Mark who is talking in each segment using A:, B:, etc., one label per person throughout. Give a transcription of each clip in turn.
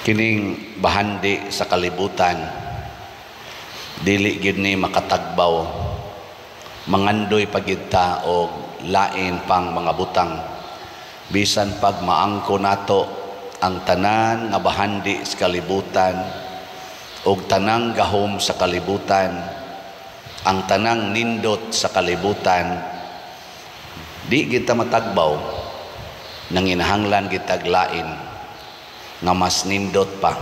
A: Kining bahandi sa kalibutan, dili gid ni makatagbaw, mangandoy pagid ta og lain pang mga butang. Bisan pag maangko nato ang tanan nga bahandi sa kalibutan og tanang gahom sa kalibutan, ang tanang nindot sa kalibutan, di kita matagbaw, nanginahanglan kitag lain nga mas nindot pa.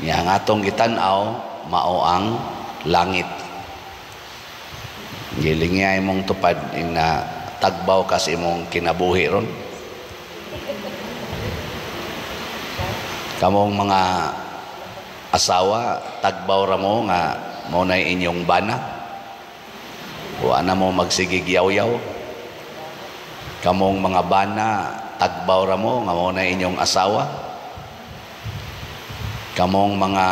A: Nga nga atong gitan-aw mao ang langit. Giling niya imong tupad na tagbaw kasi imong kinabuhi ron. Kamong mga asawa, tagbaw ra mo nga mo na inyong bana. Wa na mo magsigig yaw-yaw. Kamong mga bana, tagbaw ra mo nga mo na inyong asawa. Kamong mga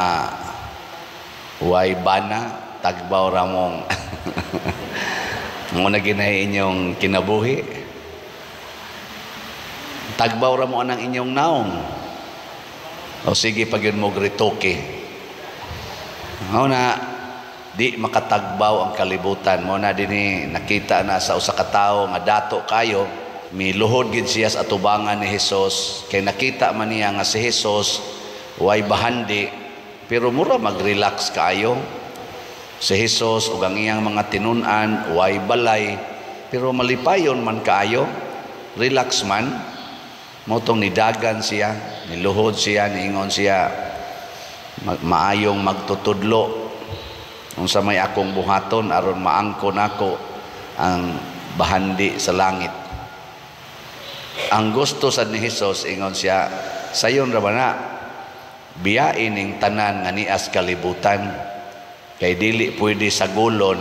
A: way bana, tagbaw ra mong mo na ginay inyong kinabuhi. Tagbaw ra mo anang inyong naong. O sige pag yun mo gritoke. Mo na di makatagbaw ang kalibutan. Mo na din nakita na sa usa ka tawo nga dato kayo, miluhod gid siya sa atubangan ni Hesus. Kay nakita man niya nga si Hesus way bahandi, pero mura mag-relax kayo. Si Hesus ug ang iyang mga tinun-an way balay, pero malipayon man kaayo, relax man. Motong nidagan siya, niluhod siya, niingon siya, maayong magtutudlo unsa may akong buhaton aron maangkon ako ang bahandi sa langit. Ang gusto sad ni Hesus, ingon siya, sayon ra ba na biyain ning tanan nga nias kalibutan, kay dili pwede sagolon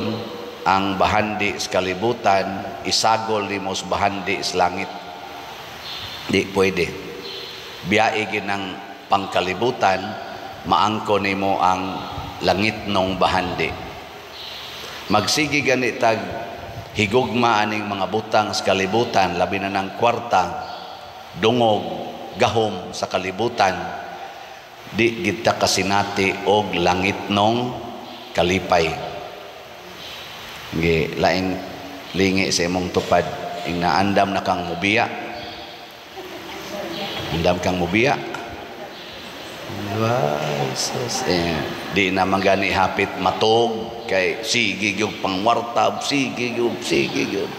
A: ang bahandi sa kalibutan, isagol nimo sa bahandi sa langit. Di pwede. Biyai gid ng pangkalibutan, maangko nimo ang langit nung bahandi. Magsigi gani tag higugma aning mga butang sa kalibutan, labi na ng kwarta, dungog, gahom sa kalibutan, di kita kasinati og langit nung kalipay. Gi laing lingi sa imong tupad, ing naandam na kang mubiya. Andam kang mubiya. Di na magani hapit matog kay sige gyud pangwartab, sige gyud.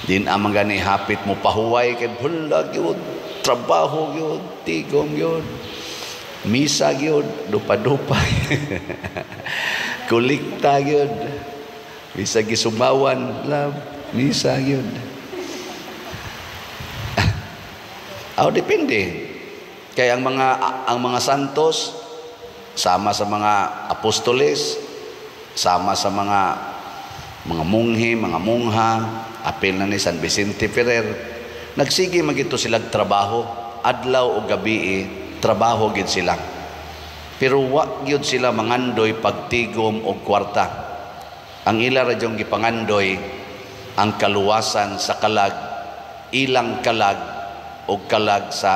A: Din amang gani hapit mo pahuway kay bulag gyud, trabaho gyud, tigom gyud. Misa gyud, dupa-dupay. Kulikta gyud. Bisa gisubawan, love, misa gyud. Depende. Kaya ang mga santos sama sa mga apostoles, sama sa mga munghi, mga mungha, apil na ni San Vicente Ferrer, nagsige magito silang trabaho, adlaw o gabi, trabaho gid sila. Pero wa gyud sila mangandoy pagtigom og kwarta. Ang ila ra jung gipangandoy ang kaluwasan sa kalag, ilang kalag og kalag sa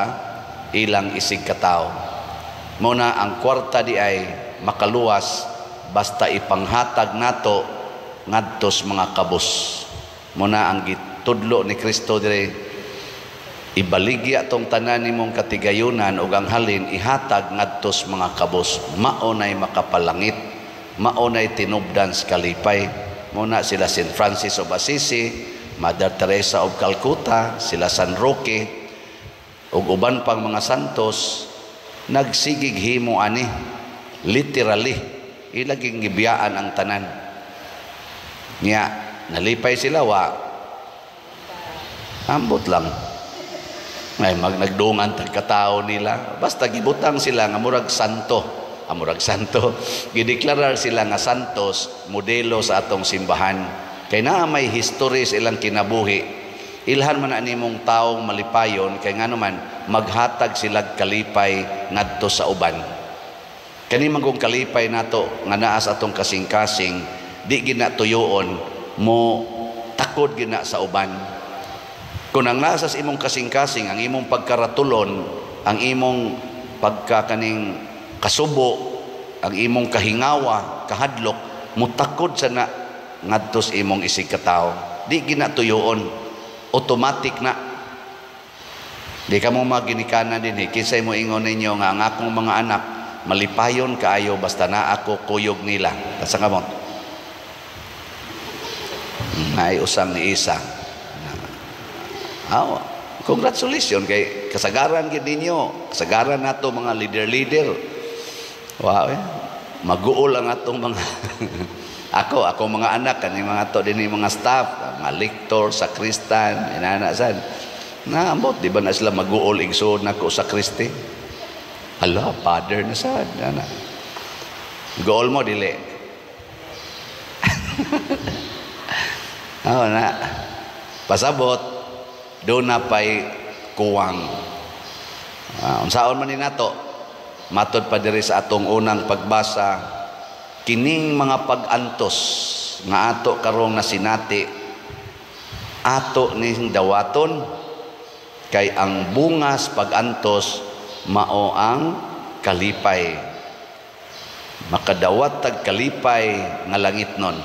A: ilang isig katao. Muna ang kwarta di ay makaluwas basta ipanghatag nato ngadtos mga kabus. Muna ang gitudlo ni Kristo dire, ibaligya tong tanan nimong katigayunan ug ang halin ihatag ngadtos mga kabus. Maunay makapalangit, maunay tinubdan sa kalipay. Muna sila St. Francis of Assisi, Mother Teresa of Calcutta, sila San Roque ug uban pang mga santos nagsigig himo ani, literally ilaging gibiyaan ang tanan niya. Nalipay sila wa ambot lang ay nagdungan tagkatao nila, basta gibutang sila nga murag santo, gideklarar sila nga santos, modelo sa atong simbahan. Kay naa may history sa ilang kinabuhi. Ilhan man animong taong malipayon, kay nga naman maghatag sila kalipay ngadto sa uban. Kani man kung kalipay nato nga naa sa atong kasing-kasing, di gina tuyoon mo takod gina sa uban. Kung ang nasa sa imong kasing-kasing, ang imong pagkaratulon, ang imong pagka kaning kasubo ang imong kahingawa kahadlok mutakod sa na ngadto sa imong isig katao, di ginatuyoon, automatic na. Di ka mo maginikana din kinsay mo ingon ninyo nga ang akong mga anak malipayon kaayo basta na ako kuyog nila. Tasa ka mo ay usang ni isa. Congratulations kay kasagaran gid ninyo, kasagaran nato mga leader. Wow, maguol ang atong mga ako mga anak kani mga to dinhi mga staff, mga lektor, sakristan, inana sad. Naambot di ba na sila maguol igsoon nako sa Kristi? Hala, father na sad ana. Goal mo dili. Na pasabot do na pay kuwang. Unsaon man ni nato? Matod pa diri sa atong unang pagbasa, kining mga pag-antos nga ato karong nasinati ato ning dawaton kay ang bungas pag-antos mao ang kalipay. Makadawat tag kalipay nga langitnon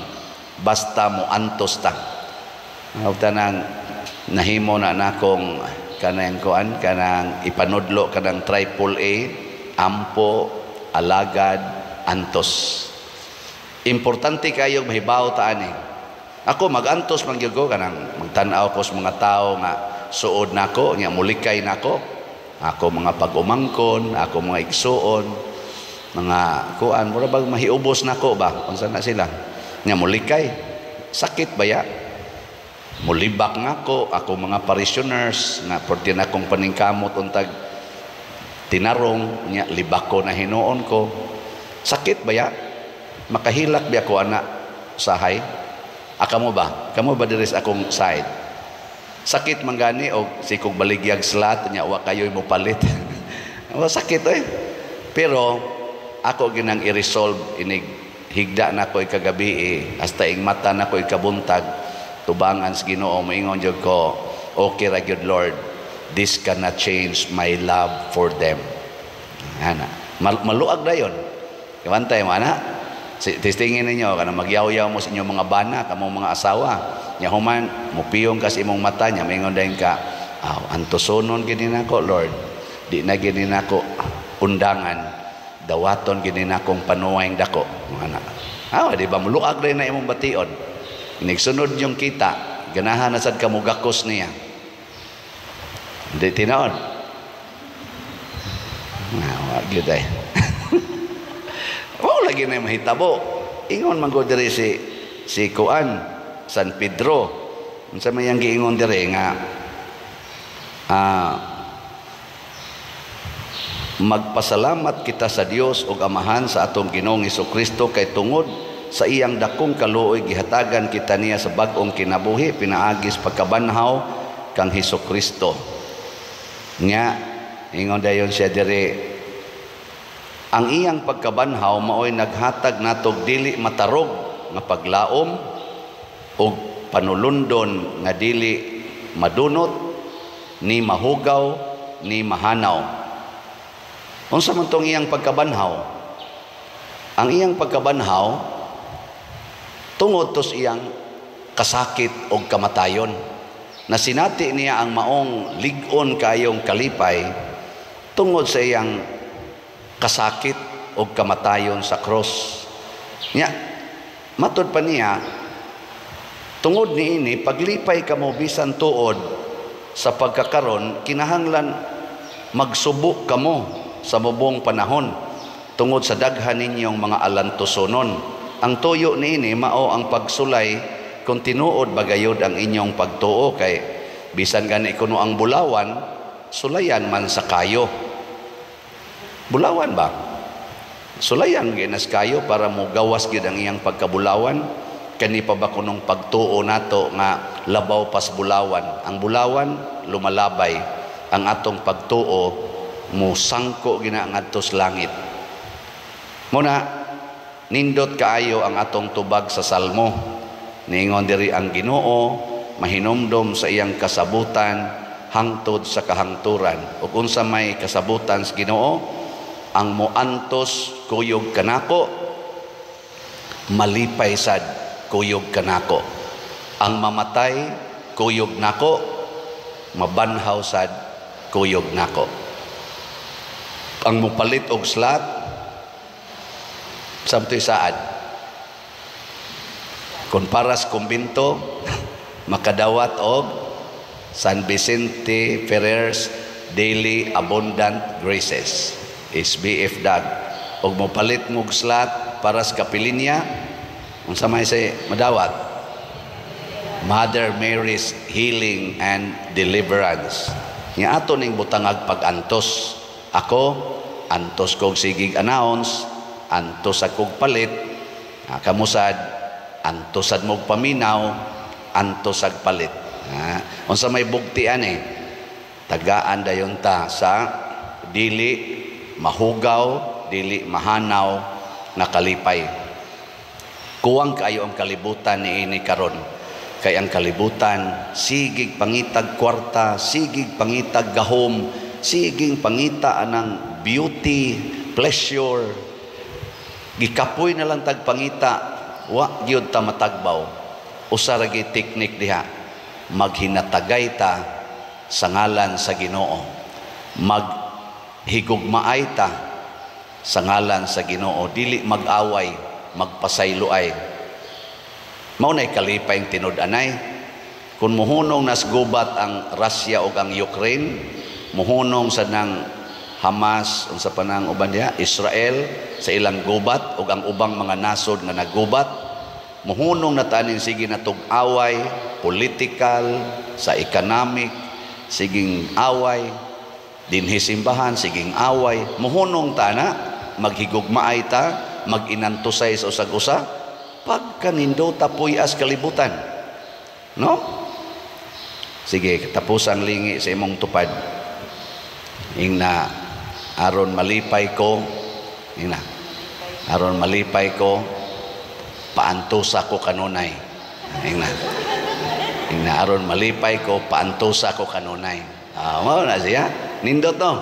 A: basta mo antos ta. Tanang nahimo na nakong kanang kuan kanang ipanudlo kanang triple A, ampo, alagad, antos. Importante kayo mahibaw ta ani. Ako mag-antos man gyud ko kanang magtan-aw ko sa mga tao nga suod nako nya mulikay nako. Ako mga pag-umangkon, ako mga igsuon, mga kuan mura bag mahiubos nako ba unsa na sila. Nya mulikay. Sakit ba ya? Mulibak nako ako mga parishioners nga porti na akong paningkamot untag tinarong nya libak ko na hinuon ko. Sakit ba ya? Makahilak ba ako ana sahay? Kamo ba? Kamo ba diri sa akong side? Sakit man gani o sikog baligyag slat nya wa kayoy mo palit. Sakit Pero ako ginang i-resolve inig higda na ko'y kagabi hasta ing mata na ko'y kabuntag tubangan sa Ginoo moingon jud ko okay ra gyud Lord, this cannot change my love for them. Ana maluag dayon kawantay mo ana tistingin ninyo kana magyaw-yaw mo sa inyong mga bana kamong mga asawa nya human mupiyong kas imong mata nya moingon dayon ka antosonon gini nako Lord, di na gini nako undangan dawaton gini nakong panuwayng dako ana. Di ba muluag rin na imong bation. Nigsunod yung kita, ganahan na sad ka mo gakos niya. Hindi tinaon. Wag yun Wow, lagi na mahitabo. Ingon man ko diri si Kuan, San Pedro. Unsa may yang giingon diri nga magpasalamat kita sa Dios ug Amahan sa atong Ginoong Hesukristo kay tungod sa iyang dakong kaluoy gihatagan kita niya sa bag-ong kinabuhi pinaagis pagkabanhaw kang Hesukristo. Nya ingon dayon siya diri ang iyang pagkabanhaw maoy naghatag natog dili matarog nga paglaom ug panulundon nga dili madunot ni mahugaw ni mahanaw. Unsa man tong iyang pagkabanhaw? Ang iyang pagkabanhaw tungod tos iyang kasakit o kamatayon. Nasinati niya ang maong lig-on kayong kalipay tungod sa iyang kasakit o kamatayon sa cross. Nya, matod pa niya, tungod niini, paglipay ka mo bisan tuod sa pagkakaron, kinahanglan magsubok ka mo sa mubong panahon tungod sa daghan ninyong mga alantosonon. Ang tuyo niini mao ang pagsulay kung tinuod bagayod ang inyong pagtuo kay bisan gani kuno ang bulawan sulayan man sa kayo. Bulawan ba? Sulayan ginas kayo para mo gawas gid ang iyang pagkabulawan. Kani pa ba kunong pagtuo nato nga labaw pas bulawan? Ang bulawan lumalabay, ang atong pagtuo musangko gina ngadto sa langit. Muna nindot kaayo ang atong tubag sa salmo. Niingon diri ang Ginoo mahinumdom sa iyang kasabutan hangtod sa kahangturan. Ug unsa may kasabutan sa Ginoo ang moantos kuyog kanako, malipay sad kuyog kanako. Ang mamatay kuyog nako, mabanhaw sad kuyog nako. Ang mupalit og slat samtoy saad. Kung paras kumbinto makadawat og San Vicente Ferrer's Daily Abundant Graces, SBF dag. Og mopalit mo og slat paras kapilinya, unsa may say madawat? Mother Mary's Healing and Deliverance. Nga ato ning butangag pag-antos. Ako, antos kog sigig announce, antos akog palit, kamusad, antosad mog paminaw, antosag palit. Unsa may bugtian tagaan dayon ta sa dili mahugaw, dili mahanaw na kalipay. Kuwang kayo ang kalibutan niini karon. Kay ang kalibutan sigig pangitag kwarta, sigig pangitag gahom, sigig pangita anang beauty, pleasure. Gikapoy na lang tag pangita, wa gyud ta matagbaw. Usa ra gyud teknik diha, maghinatagay ta sa ngalan sa Ginoo. Maghigugmaay ta sa ngalan sa Ginoo, dili mag-away, magpasayloay. Mao nay kalipay ang tinud-anay. Kung muhunong nas gubat ang Russia ug ang Ukraine, muhunong sa nang Hamas unsa pa nang uban diha, Israel sa ilang gubat ug ang ubang mga nasod nga naggubat, muhunong na tanin sige natug away political, sa economic, siging away dinhi simbahan, siging away, muhunong ta na maghigugmaay ta, mag-inantusay sa usag-usa pagka nindo tapuyas kalibutan. No? Sige, tapusang lingi sa imong tupad. Ingna aron malipay ko, ingna aron malipay ko, paantusa ko kanunay. Ingna aron malipay ko, paantusa ko kanunay. Mao na siya. Nindot no.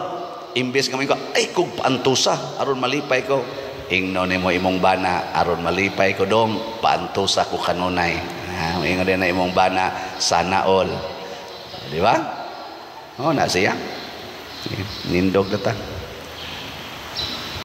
A: Imbes kami ko, ay kung paantusa aron malipay ko. Ingno nimo imong bana aron malipay ko dong, paantusa ko kanunay. Ingon din na imong bana sana all. Di ba? Na siya. Nindog na ta.